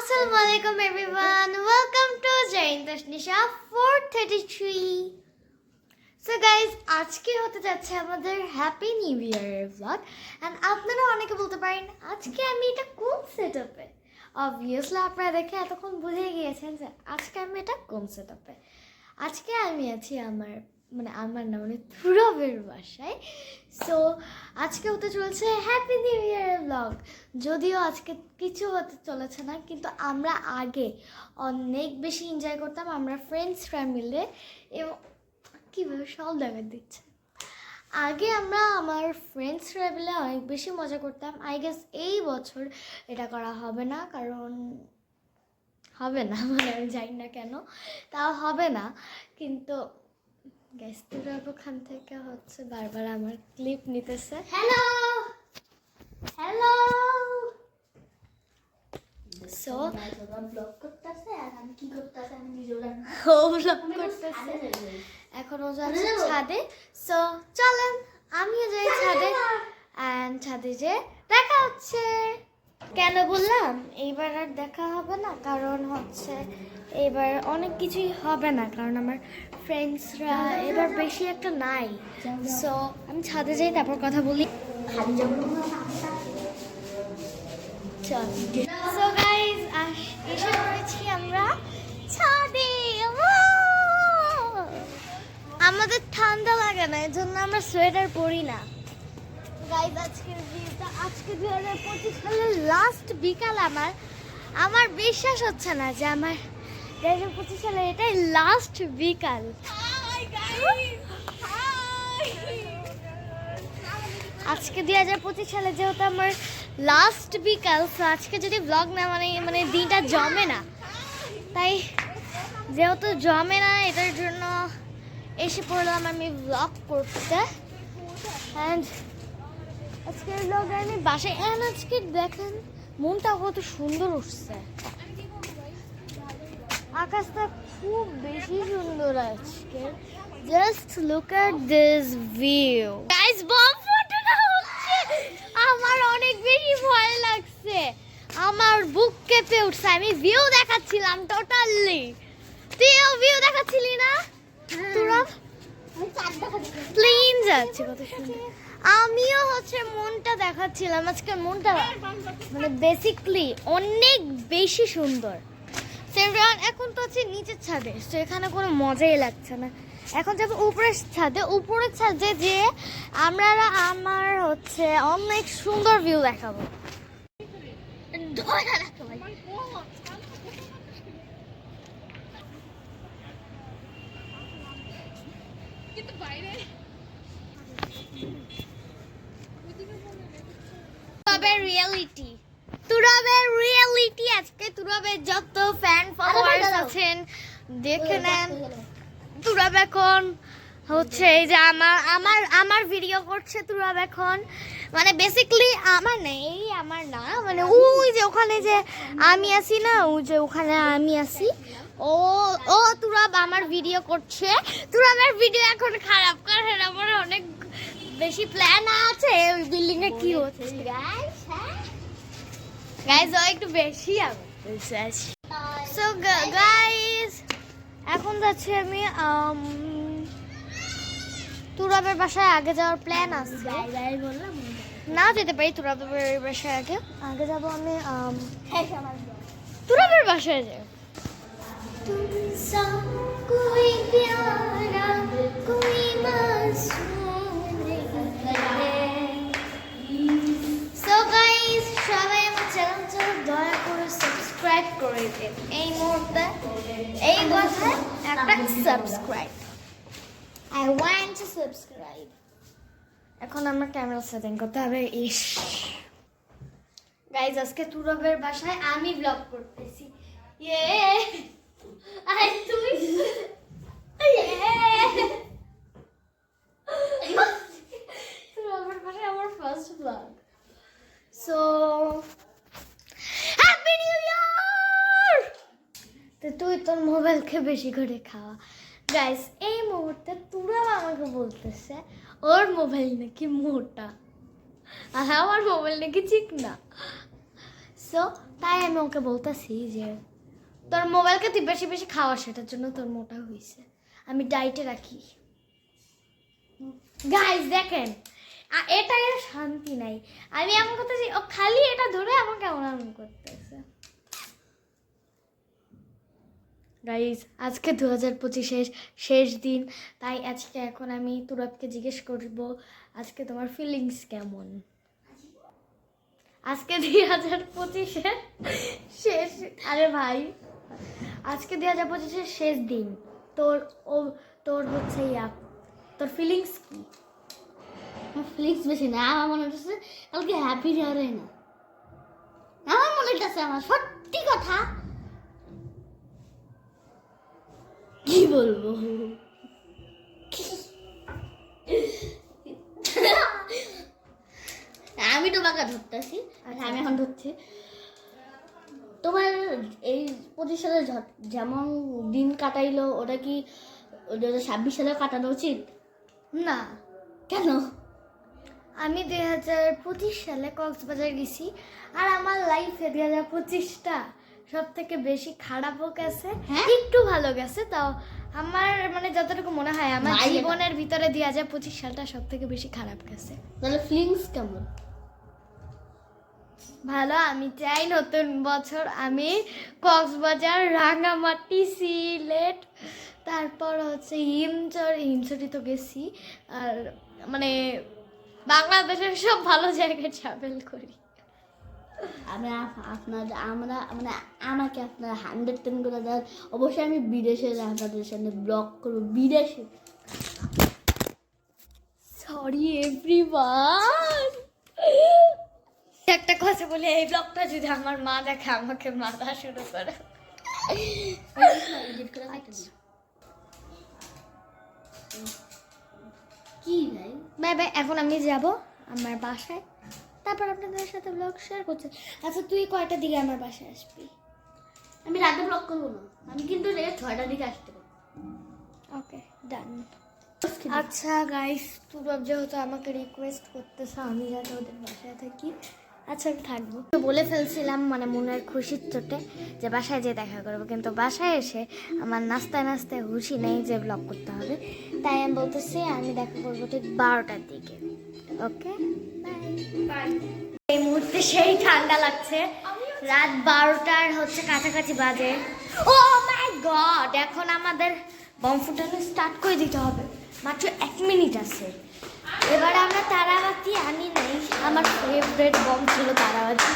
Assalamualaikum everyone. Welcome to Jain Tashnisha 433. So guys, আজকে হতে যাচ্ছে আমাদের হ্যাপি নিউ ইয়ারের ব্লগ এন্ড আপনারা অনেকে বলতে পারেন আজকে আমি এটা কোন সেটআপে। অবভিয়াসলি আপনারা দেখে এতক্ষণ বুঝে গিয়েছেন যে আজকে আমি এটা কোন সেটআপে। আজকে আমি আছি আমার না তুরবের বাসায়। সো আজকে হতে চলেছে হ্যাপি নিউ ইয়ারের ব্লগ। যদিও আজকে কিছু হতে চলেছে না, কিন্তু আমরা আগে অনেক বেশি এনজয় করতাম আমরা ফ্রেন্ডসরা মিলে। এবং কীভাবে সব দেখা দিচ্ছে, আগে আমরা আমার ফ্রেন্ডসরা মিলে অনেক বেশি মজা করতাম। আই গেস এই বছর এটা করা হবে না, কারণ হবে না আমি জানি না কেন তাও হবে না। কিন্তু গ্যাস তুরাব ওখান থেকে হচ্ছে বারবার আমার ক্লিপ নিতেছে। হ্যালো হ্যালো সো ব্লগ করতেছে আর আমি কি করতেছে আমি নিজেও জানি না। ও ব্লগ করতেছে, এখন ও যাচ্ছে ছাদে। সো চলেন আমিও যাই ছাদে এন্ড ছাদে যে দেখা হচ্ছে। কেন বললাম এইবার আর দেখা হবে না, কারণ হচ্ছে এবার অনেক কিছুই হবে না, কারণ আমার ফ্রেন্ডসরা এবার বেশি একটা নাই। সো আমি ছাদে যাই, তারপর কথা বলি। সো গাইজ এসে পড়েছি আমরা ছাদে। আমাদের ঠান্ডা লাগে না, এর জন্য আমরা সোয়েটার পরি না। গাইজ আজকের ভিউটা, আজকে 2025 সালের লাস্ট বিকাল। আমার বিশ্বাস হচ্ছে না যে আমার 2025 সালের এটাই লাস্ট বিকাল। আজকে 2025 সালে যেহেতু আমার লাস্ট বিকাল, তো আজকে যদি ব্লগ না মানে দিনটা জমে না, তাই যেহেতু জমে না এটার জন্য এসে পড়লাম আমি ব্লগ করতে। অ্যান্ড আজকের ব্লগে আমি বাসায় আজকে দেখেন মনটা কত সুন্দর উঠছে, আকাশটা খুব বেশি সুন্দর আজকে। Just look at this view guys. Bomb ফাটানো হচ্ছে, আমার অনেক বেশি ভয় লাগছে, আমার বুক কেঁপে উঠছে। আমি ভিউ দেখাচ্ছিলাম টোটালি, তুইও ভিউ দেখাচ্ছিলি না? তোরা প্লেন যাচ্ছে কত সুন্দর। আমিও হচ্ছে মনটা দেখাচ্ছিলাম, আজকে মনটা বেসিকলি অনেক বেশি সুন্দর। এখন তো হচ্ছে নিচের ছাদে, তো এখানে কোনো মজাই লাগছে না। এখন যাবো উপরের ছাদে যে আমার হচ্ছে অনেক সুন্দর ভিউ দেখাবো। রিয়েলিটি আজকে তুরাবের যত ফ্যান ফলোয়ার্স আছেন দেখে নেন। তুরাব এখন হচ্ছে এই যে আমার ভিডিও করছে। তুরাব এখন বেসিক্যালি আমার না, ওই যে ওখানে যে আমি আছি না, ওই যে ওখানে আমি আছি। ও তুরাব আমার ভিডিও করছে। তুরাবের ভিডিও এখন খারাপ, কারণ আমার অনেক বেশি প্ল্যান আছে ওই বিল্ডিং এ কি হচ্ছে। গাইজ ও একটু বেশি সো গাইজ এখন যাচ্ছি আমি তুরাবের বাসায় আগে যাওয়ার প্ল্যান আছে। না যেতে পারি তুরাবের বাসায় আগে যাবো আমি তুরাবের বাসায় যাই। সো গাইজ সবাই আমার চ্যানেলটা দয়া করে সাবস্ক্রাইব করে দিন এই মুহূর্তে, এই কথায় একটা subscribe. I want to subscribe. এখন আমরা ক্যামেরা সেটিং করতে হবে। ইস গাইজ আজকে তুরবের বাসায় আমি ব্লগ করতেছি। তুরবের বাসায় আমার first blog. So happy new ইয়ার। তো তুই তোর মোবাইলকে বেশি করে খাওয়া। গাইস এই মুহূর্তে তুরাব আমাকে বলতেছে ওর মোবাইল নাকি মোটা আর আমার মোবাইল নাকি চিকনা। সো তাই আমি ওকে বলতেছি যে তোর মোবাইলকে তুই বেশি বেশি খাওয়া, সেটার জন্য তোর মোটা হয়েছে। আমি ডায়েটে রাখি। গাইস দেখেন, এটা এর শান্তি নাই। আমি এমন করতেছি, ও খালি এটা ধরে আমাকে এমন করতেছে। গাইস আজকে 2025 শেষ দিন, তাই আজকে এখন আমি তুরাবকে জিজ্ঞেস করব আজকে তোমার ফিলিংস কেমন। আজকে 2025 শেষ, আরে ভাই আজকে 2025 শেষ দিন, তোর হচ্ছে তোর ফিলিংস কি? আমার ফিলিংস বেশি না, আমার মনে হচ্ছে কালকে হ্যাপি ইয়ারে না। আমার মনে হচ্ছে, আমার সত্যি কথা কি বলবো, আমি তোমাকে ধরতেছি। আমি এখন ধরছি তোমার এই 25 সালে যেমন দিন কাটাইলো, ওটা কি 2026 সালে কাটানো উচিত না। কেন? আমি 2025 সালে কক্সবাজার গেছি, আর আমার লাইফে 2025টা সব থেকে বেশি খারাপও গেছে, হ্যাঁ? একটু ভালো গেছে। তাও আমার মানে যতটুকু মনে হয় আমার জীবনের ভিতরে 2025 সালটা সব থেকে বেশি খারাপ গেছে। তাহলে ফিলিংস কেমন? ভালো। আমি চাই নতুন বছর আমি কক্সবাজার, রাঙামাটি, সিলেট, তারপর হচ্ছে হিমচরি তো গেছি, আর মানে বাংলাদেশের সব ভালো জায়গায় ট্রাভেল করি। আমরা মানে আমাকে আপনারা 110 করে দেন। অবশ্যই আমি বিদেশে আপনাদের সামনে ব্লগ করবো, বিদেশে। সরি এভরিওয়ান, একটা কথা বলি, এই ব্লগটা যদি আমার মা দেখে আমাকে মাথা শুরু করে। কি ভাই? Bye bye. এখন আমি যাব আমার বাসায়, তারপর আপনাদের সাথে ব্লগ শেয়ার করছি। আচ্ছা তুই কয়টার দিকে আমার বাসায় আসবি? আমি রাতে ব্লগ করবো না, আমি কিন্তু 6টার দিকে আসতে পারি। ওকে ডান। আচ্ছা গাইস, তুরব যেহেতু আমাকে রিকোয়েস্ট করতেছে আমি যাতে ওদের বাসায় থাকি, আচ্ছা আমি থাকবো। তো বলে ফেলছিলাম মানে মনের খুশির চোটে যে বাসায় যেয়ে দেখা করবো, কিন্তু বাসায় এসে আমার নাস্তায় নাস্তায় হুশি নেই যে ব্লগ করতে হবে, তাই আমি বলতেছি আমি দেখা করবো ঠিক 12টার দিকে। Okay bye. এই মুহূর্তে সেই ঠান্ডা লাগছে, রাত 12টার হচ্ছে কাছাকাছি বাজে। ও মাই গড, এখন আমাদের বম ফুটানো স্টার্ট করে দিতে হবে, মাত্র 1 মিনিট আছে। এবার আমরা তারাবাতি আনি নাই, আমার ফেভারিট বম ছিল তারাবাতি,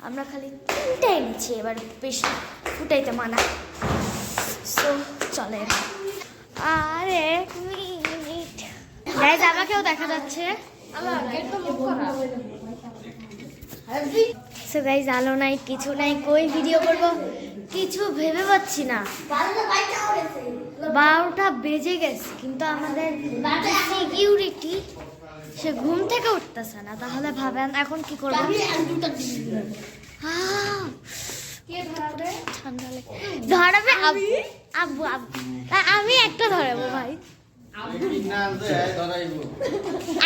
আমরা খালি 3টা এনেছি, এবার বেশি ফুটাইতে মানা। সো চলে আর 1 মিনিট। গাইজ আমাকেও দেখা যাচ্ছে। সো গাইজ আলো নাই, কিছু নাই, কই ভিডিও করবো কিছু ভেবে পাচ্ছি না। 12টা বেজে গেছে, কিন্তু আমাদের সিকিউরিটি সে ঘুম থেকে উঠতেছে না, তাহলে ভাবেন এখন কি করবো। ধরাবে আব্বু, আব্বু আব্বু আমি একটা ধরাবো ভাই,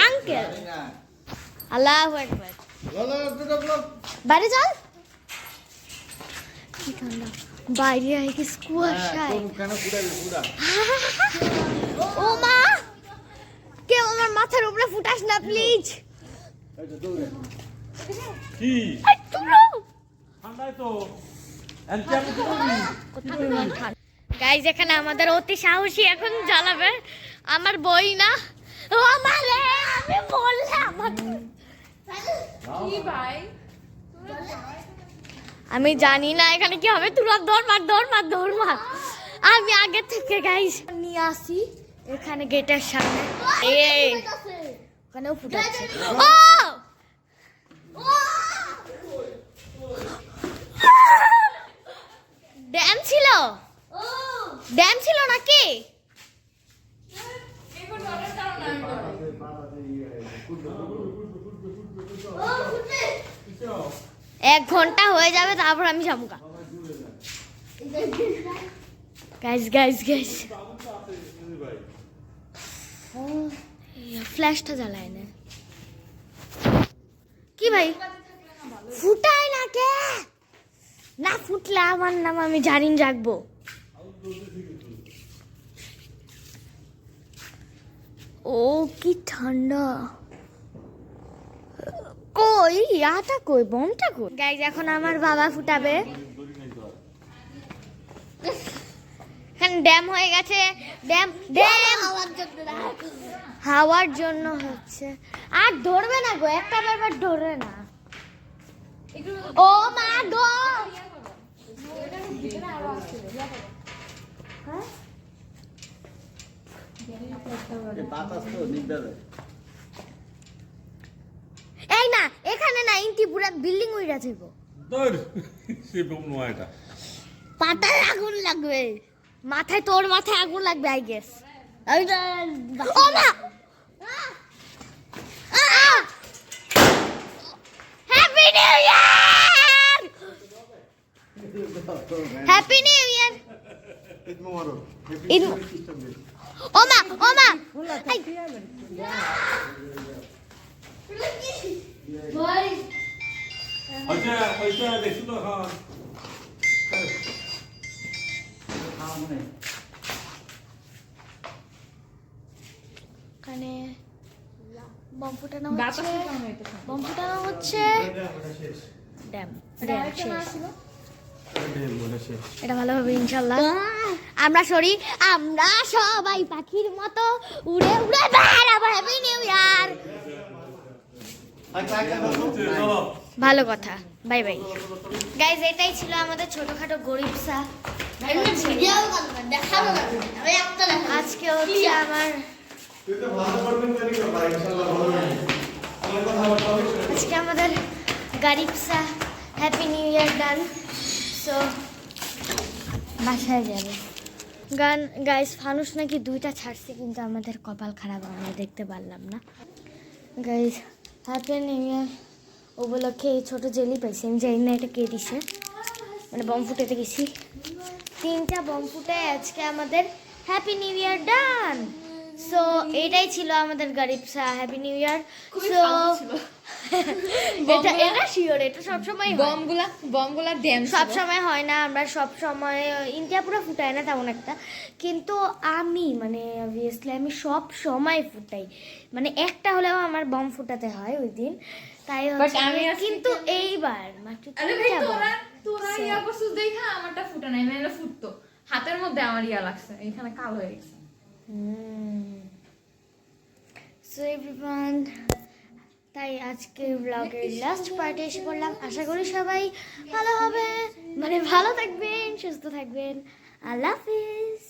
আঙ্কেল। আল্লাহু আকবার। বাইরে চল, কি ঠান্ডা বাইরে, কি কুয়াশায়। ও মা, কেউ আমার মাথার উপরে ফুটাস না প্লিজ। কি গাইজ এখানে আমাদের অতি সাহসী এখন জ্বালাবে আমার বই না, ও আমারে আমি বললাম কি ভাই, আমি জানি না এখানে কি হবে। তোরা দৌড় মার দৌড় মার দৌড় মার, আমি আগে থেকে গাইজ নিয়ে আসি এখানে গেটের সামনে। এই ওখানেও ফুটাচ্ছে। ও ড্যাম ছিল, ড্যাম ছিল নাকি? এখন ডরের কারণ আমি বলবো। 1 ঘন্টা হয়ে যাবে, তারপর আমি যাবো। গাইস গাইস গাইস, ফ্ল্যাশটা জ্বালায় না কি ভাই? ফুটায় না কে? না ফুটলে আমার নাম আমি জারিন রাখবো। ও কি ঠান্ডা। কই আটা কই বোমটা কই? গাইজ এখন আমার বাবা ফুটাবে। এখন ড্যাম হয়ে গেছে, ড্যাম ড্যাম হাওয়ার জন্য হচ্ছে। আর ধরবে না গো, একটা বার ধরবে না। ও মা গো, এই না এখানে না, ইন্টি পুরা বিল্ডিং উইরা যাইব। পাতায় আগুন লাগবে, মাথায় তোর মাথায় আগুন লাগবে আই গেস। ও মা, happy new year, happy new year. ও মা ও মা, এখানে বম ফুটানো হচ্ছে, বম ফুটানো হচ্ছে। ড্যাম এটা ভালো হবে ইনশাল্লাহ। আমরা সরি, আমরা সবাই পাখির মতো উড়ে উড়ে বেড়াবো। হ্যাপি নিউ ইয়ার। ভালো কথা, বাই বাই গাইজ। এটাই ছিল আমাদের ছোটখাটো গরিবসা। আজকে হচ্ছে আমার আজকে আমাদের গরিবসা হ্যাপি নিউ ইয়ার ডান। সো বাসায় যাবে গান। গাইজ ফানুস নাকি 2টা ছাড়ছে, কিন্তু আমাদের কপাল খারাপ, আমরা দেখতে পারলাম না। গাইজ হ্যাপি নিউ ইয়ার উপলক্ষে এই ছোটো জেলি পাইছি, আমি জানি না এটা কে দিছে। মানে বম ফুটাতে গেছি, 3টা বম ফুটে আজকে আমাদের হ্যাপি নিউ ইয়ার ডান। সো এটাই ছিল আমাদের গরিবসা হ্যাপি নিউ ইয়ার। সো এটা এটা শিওর, এটা সবসময় বমগুলা ড্যাম সবসময় হয় না, আমরা সবসময় ইন্ডিয়া পুরো ফুটাই না তেমন একটা, কিন্তু আমি মানে অবভিয়াসলি আমি সব সময় ফুটাই, মানে একটা হলেও আমার বম ফুটাতে হয় ওই দিন। তাই হচ্ছে কিন্তু এইবার মাত্র 3টা বম। তোরা ইয়া করছিস দেখা আমারটা ফুটা নাই, মানে ফুটতো হাতের মধ্যে আমার ইয়া লাগছে, এখানে কালো হয়ে গেছে। সো এভরিওয়ান, তাই আজকে ব্লগের লাস্ট পার্টে এসে পড়লাম। আশা করি সবাই ভালো হবে, মানে ভালো থাকবেন, সুস্থ থাকবেন। আল্লাহ হাফিজ।